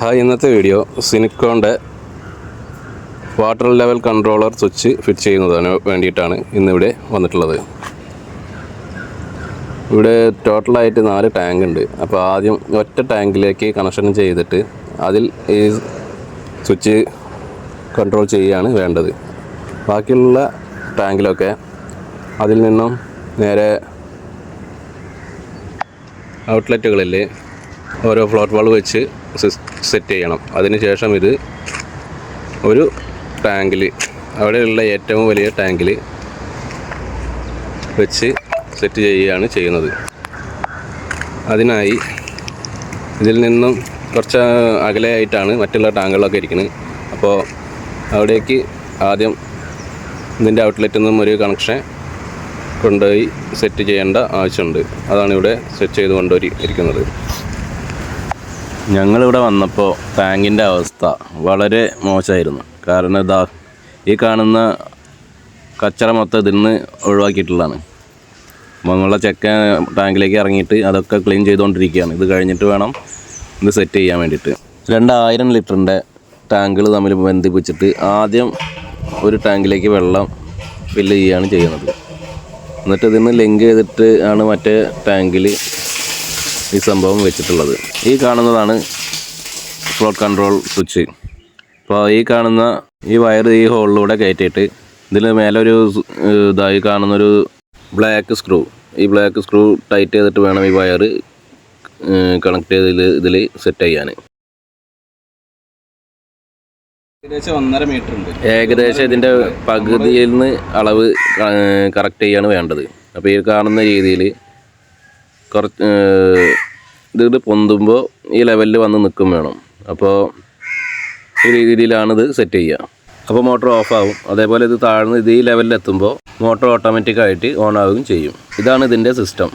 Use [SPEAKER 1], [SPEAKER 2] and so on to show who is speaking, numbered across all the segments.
[SPEAKER 1] Hi, ഇന്നത്തെ video സിനിക്കോൻ്റെ water level controller switch fit ചെയ്യുന്നതിന് വേണ്ടിയിട്ടാണ് ഇന്നിവിടെ വന്നിട്ടുള്ളത്. ഇവിടെ ടോട്ടലായിട്ട് 4 ടാങ്ക് ഉണ്ട്. അപ്പോൾ ആദ്യം ഒറ്റ ടാങ്കിലേക്ക് കണക്ഷൻ ചെയ്തിട്ട് അതിൽ ഈ സ്വിച്ച് കൺട്രോൾ ചെയ്യുകയാണ് വേണ്ടത്. ബാക്കിയുള്ള ടാങ്കിലൊക്കെ അതിൽ നിന്നും നേരെ ഔട്ട്ലെറ്റുകളിൽ ഓരോ ഫ്ലോട്ട് വാൾവ് വെച്ച് സെറ്റ് ചെയ്യണം. അതിനുശേഷം ഇത് ഒരു ടാങ്കിൽ, അവിടെയുള്ള ഏറ്റവും വലിയ ടാങ്കിൽ വെച്ച് സെറ്റ് ചെയ്യുകയാണ് ചെയ്യുന്നത്. അതിനായി ഇതിൽ നിന്നും കുറച്ച് അകലെയായിട്ടാണ് മറ്റുള്ള ടാങ്കുകളൊക്കെ ഇരിക്കുന്നത്. അപ്പോൾ അവിടേക്ക് ആദ്യം ഇതിൻ്റെ ഔട്ട്ലെറ്റിൽ നിന്നും ഒരു കണക്ഷൻ കൊണ്ടുപോയി സെറ്റ് ചെയ്യേണ്ട ആവശ്യമുണ്ട്. അതാണ് ഇവിടെ സെറ്റ് ചെയ്ത് കൊണ്ടുപോയിരിക്കുന്നത്. ഞങ്ങളിവിടെ വന്നപ്പോൾ ടാങ്കിൻ്റെ അവസ്ഥ വളരെ മോശമായിരുന്നു. കാരണം ഈ കാണുന്ന കച്ചറ മൊത്തം ഇതിൽ നിന്ന് ഒഴിവാക്കിയിട്ടുള്ളതാണ്. നമ്മളുടെ ചെക്കൻ ടാങ്കിലേക്ക് ഇറങ്ങിയിട്ട് അതൊക്കെ ക്ലീൻ ചെയ്തുകൊണ്ടിരിക്കുകയാണ്. ഇത് കഴിഞ്ഞിട്ട് വേണം ഇത് സെറ്റ് ചെയ്യാൻ വേണ്ടിയിട്ട്. 2000 ലിറ്ററിൻ്റെ ടാങ്കുകൾ തമ്മിൽ ബന്ധിപ്പിച്ചിട്ട് ആദ്യം ഒരു ടാങ്കിലേക്ക് വെള്ളം ഫില്ല് ചെയ്യുകയാണ് ചെയ്യുന്നത്. എന്നിട്ട് ഇതിന് ലിങ്ക് ചെയ്തിട്ട് ആണ് മറ്റേ ടാങ്കിൽ ഈ സംഭവം വെച്ചിട്ടുള്ളത്. ഈ കാണുന്നതാണ് ഫ്ലോട്ട് കൺട്രോൾ സ്വിച്ച്. അപ്പോൾ ഈ കാണുന്ന ഈ വയർ ഈ ഹോളിലൂടെ കയറ്റിയിട്ട് ഇതിൽ മേലെ ഒരു ഇതായി കാണുന്നൊരു ബ്ലാക്ക് സ്ക്രൂ, ഈ ബ്ലാക്ക് സ്ക്രൂ ടൈറ്റ് ചെയ്തിട്ട് വേണം ഈ വയർ കണക്ട് ചെയ്ത് ഇതിൽ സെറ്റ് ചെയ്യാൻ.
[SPEAKER 2] ഏകദേശം 1.5 മീറ്റർ ഉണ്ട്.
[SPEAKER 1] ഏകദേശം ഇതിൻ്റെ പകുതിയിൽ നിന്ന് അളവ് കറക്റ്റ് ചെയ്യാണ് വേണ്ടത്. അപ്പോൾ ഈ കാണുന്ന രീതിയിൽ കുറച്ച് ഇത് പൊന്തുമ്പോൾ ഈ ലെവലിൽ വന്ന് നിൽക്കും വേണം. അപ്പോൾ ഈ രീതിയിലാണിത് സെറ്റ് ചെയ്യുക. അപ്പോൾ മോട്ടർ ഓഫാവും. അതേപോലെ ഇത് താഴ്ന്ന് ഇത് ഈ ലെവലിലെത്തുമ്പോൾ മോട്ടർ ഓട്ടോമാറ്റിക്കായിട്ട് ഓൺ ആവുകയും ചെയ്യും. ഇതാണ് ഇതിൻ്റെ സിസ്റ്റം.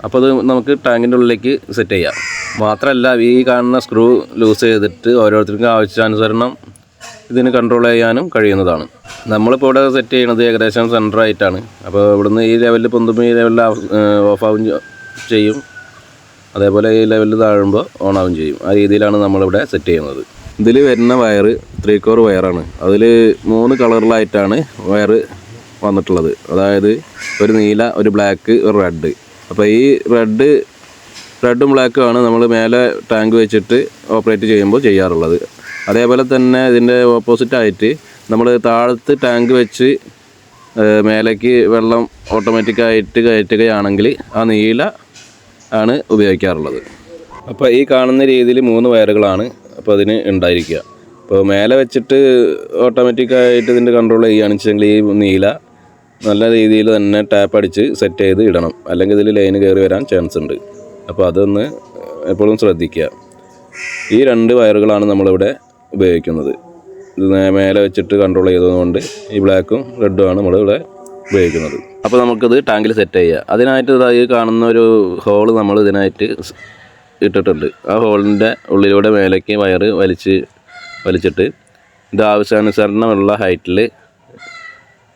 [SPEAKER 1] അപ്പോൾ ഇത് നമുക്ക് ടാങ്കിൻ്റെ ഉള്ളിലേക്ക് സെറ്റ് ചെയ്യാം. മാത്രമല്ല ഈ കാണുന്ന സ്ക്രൂ ലൂസ് ചെയ്തിട്ട് ഓരോരുത്തർക്കും ആവശ്യാനുസരണം ഇതിന് കൺട്രോൾ ചെയ്യാനും കഴിയുന്നതാണ്. നമ്മളിപ്പോൾ ഇവിടെ സെറ്റ് ചെയ്യുന്നത് ഏകദേശം സെൻറ്ററായിട്ടാണ്. അപ്പോൾ ഇവിടുന്ന് ഈ ലെവലിൽ പൊന്തുമ്പോൾ ഈ ലെവലിൽ ഓഫാവും ചെയ്യും. അതേപോലെ ഈ ലെവലിൽ താഴുമ്പോൾ ഓണാവും ചെയ്യും. ആ രീതിയിലാണ് നമ്മളിവിടെ സെറ്റ് ചെയ്യുന്നത്. ഇതിൽ വരുന്ന വയർ 3 കോർ വയറാണ്. അതിൽ 3 കളറിലായിട്ടാണ് വയർ വന്നിട്ടുള്ളത്. അതായത് ഒരു നീല, ഒരു ബ്ലാക്ക്, ഒരു റെഡ്. അപ്പോൾ ഈ റെഡും ബ്ലാക്കും ആണ് നമ്മൾ മേലെ ടാങ്ക് വെച്ചിട്ട് ഓപ്പറേറ്റ് ചെയ്യുമ്പോൾ ചെയ്യാറുള്ളത്. അതേപോലെ തന്നെ ഇതിൻ്റെ ഓപ്പോസിറ്റായിട്ട് നമ്മൾ താഴത്ത് ടാങ്ക് വെച്ച് മേലേക്ക് വെള്ളം ഓട്ടോമാറ്റിക്കായിട്ട് കയറ്റുകയാണെങ്കിൽ ആ നീല ആണ് ഉപയോഗിക്കാറുള്ളത്. അപ്പോൾ ഈ കാണുന്ന രീതിയിൽ 3 വയറുകളാണ് അപ്പോൾ അതിന് ഉണ്ടായിരിക്കുക. അപ്പോൾ മേലെ വെച്ചിട്ട് ഓട്ടോമാറ്റിക്കായിട്ട് ഇതിൻ്റെ കൺട്രോൾ ചെയ്യുകയാണെന്ന് വെച്ചെങ്കിൽ ഈ നീല നല്ല രീതിയിൽ തന്നെ ടാപ്പ് അടിച്ച് സെറ്റ് ചെയ്ത് ഇടണം. അല്ലെങ്കിൽ ഇതിൽ ലൈന് കയറി വരാൻ ചാൻസ് ഉണ്ട്. അപ്പോൾ അതൊന്ന് എപ്പോഴും ശ്രദ്ധിക്കുക. ഈ 2 വയറുകളാണ് നമ്മളിവിടെ ഉപയോഗിക്കുന്നത്. ഇത് മേലെ വെച്ചിട്ട് കൺട്രോൾ ചെയ്തതുകൊണ്ട് ഈ ബ്ലാക്കും റെഡുമാണ് നമ്മളിവിടെ ഉപയോഗിക്കുന്നത്. അപ്പോൾ നമുക്കിത് ടാങ്കിൽ സെറ്റ് ചെയ്യുക. അതിനായിട്ട് ഈ കാണുന്ന ഒരു ഹോള് നമ്മൾ ഇതിനായിട്ട് ഇട്ടിട്ടുണ്ട്. ആ ഹോളിൻ്റെ ഉള്ളിലൂടെ മേലേക്ക് വയറ് വലിച്ചിട്ട് ഇത് ആവശ്യാനുസരണമുള്ള ഹൈറ്റിൽ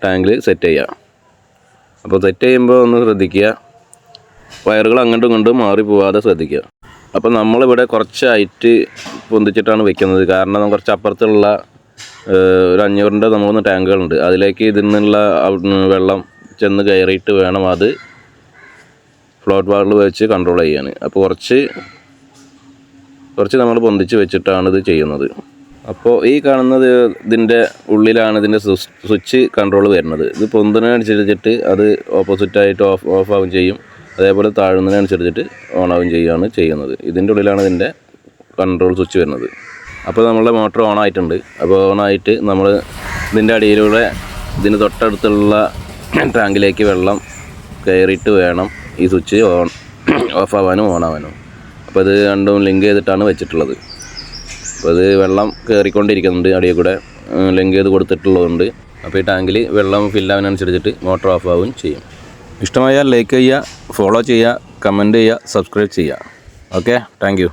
[SPEAKER 1] ടാങ്കിൽ സെറ്റ് ചെയ്യുക. അപ്പോൾ സെറ്റ് ചെയ്യുമ്പോൾ ഒന്ന് ശ്രദ്ധിക്കുക, വയറുകൾ അങ്ങോട്ടും ഇങ്ങോട്ടും മാറി പോവാതെ ശ്രദ്ധിക്കുക. അപ്പോൾ നമ്മളിവിടെ കുറച്ച് ഹൈറ്റ് പൊന്തിച്ചിട്ടാണ് വെക്കുന്നത്. കാരണം കുറച്ച് അപ്പുറത്തുള്ള ഒരു 500-ൻ്റെ 3 ടാങ്കുകളുണ്ട്. അതിലേക്ക് ഇതിൽ നിന്നുള്ള വെള്ളം ചെന്ന് കയറിയിട്ട് വേണം അത് ഫ്ലോട്ട് വാൾവ് വെച്ച് കൺട്രോൾ ചെയ്യാൻ. അപ്പോൾ കുറച്ച് നമ്മൾ പൊന്തിച്ച് വെച്ചിട്ടാണ് ഇത് ചെയ്യുന്നത്. അപ്പോൾ ഈ കാണുന്നത് ഇതിൻ്റെ ഉള്ളിലാണ് ഇതിൻ്റെ സ്വിച്ച് കൺട്രോൾ വരുന്നത്. ഇത് പൊന്തുന്നതിനനുസരിച്ചിട്ട് അത് ഓപ്പോസിറ്റായിട്ട് ഓഫാവും ചെയ്യും. അതേപോലെ താഴുന്നതിനനുസരിച്ചിട്ട് ഓണാവും ചെയ്യുകയാണ് ചെയ്യുന്നത്. ഇതിൻ്റെ ഉള്ളിലാണ് ഇതിൻ്റെ കൺട്രോൾ സ്വിച്ച് വരുന്നത്. അപ്പോൾ നമ്മളുടെ മോട്ടർ ഓണായിട്ടുണ്ട്. അപ്പോൾ ഓണായിട്ട് നമ്മൾ ഇതിൻ്റെ അടിയിലൂടെ ഇതിന് തൊട്ടടുത്തുള്ള ടാങ്കിലേക്ക് വെള്ളം കയറിയിട്ട് വേണം ഈ സ്വിച്ച് ഓഫാവാനും ഓണാവാനും. അപ്പോൾ ഇത് രണ്ടും ലിങ്ക് ചെയ്തിട്ടാണ് വെച്ചിട്ടുള്ളത്. അപ്പോൾ ഇത് വെള്ളം കയറിക്കൊണ്ടിരിക്കുന്നുണ്ട്, അടിയിൽ കൂടെ ലിങ്ക് ചെയ്ത് കൊടുത്തിട്ടുള്ളതുകൊണ്ട്. അപ്പോൾ ഈ ടാങ്കിൽ വെള്ളം ഫില്ലാവാനനുസരിച്ചിട്ട് മോട്ടർ ഓഫാവും ചെയ്യും. ഇഷ്ടമായാൽ ലൈക്ക് ചെയ്യുക, ഫോളോ ചെയ്യുക, കമൻറ്റ് ചെയ്യുക, സബ്സ്ക്രൈബ് ചെയ്യുക. Okay, thank you.